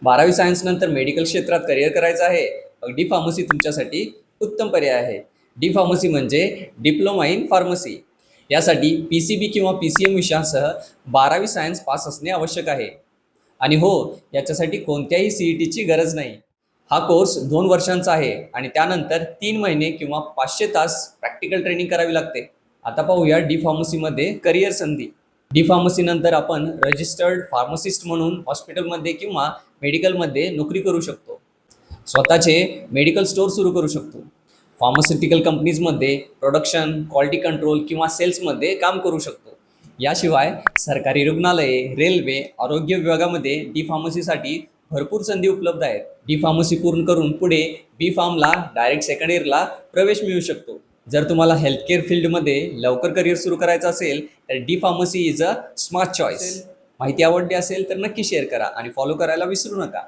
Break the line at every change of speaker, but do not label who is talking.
12वी सायन्स नंतर मेडिकल क्षेत्रात करिअर करायचं आहे, मग डी फार्मसी तुमच्यासाठी उत्तम पर्याय आहे. डी फार्मसी म्हणजे डिप्लोमा इन फार्मसी. यासाठी PCB किंवा PCM विषयासह 12वी सायन्स पास असणे आवश्यक आहे. आणि हो, याच्यासाठी कोणत्याही CETची गरज नाही. हा कोर्स 2 वर्षांचा आहे आणि त्यानंतर 3 महिने किंवा 500 तास प्रॅक्टिकल ट्रेनिंग करावी लागते. आता पाहूया डी फार्मसीमध्ये करिअर संधी. डी फार्मसी नंतर आपण रजिस्टर्ड फार्मासिस्ट म्हणून हॉस्पिटलमध्ये किंवा मेडिकलमध्ये नोकरी करू शकतो. स्वतःचे मेडिकल स्टोअर सुरू करू शकतो. फार्मास्युटिकल कंपनीजमध्ये प्रोडक्शन, क्वालिटी कंट्रोल किंवा सेल्समध्ये काम करू शकतो. याशिवाय सरकारी रुग्णालये, रेल्वे, आरोग्य विभागामध्ये डी फार्मसीसाठी भरपूर संधी उपलब्ध आहेत. डी फार्मसी पूर्ण करून पुढे बी फार्मला डायरेक्ट सेकंड इयरला प्रवेश मिळू शकतो. जर तुम्हाला हेल्थकेअर फील्डमध्ये लवकर करिअर सुरू करायचं असेल तर D pharmacy is a smart choice. माहिती आवडली असेल तर नक्की शेअर करा आणि फॉलो करायला विसरू नका.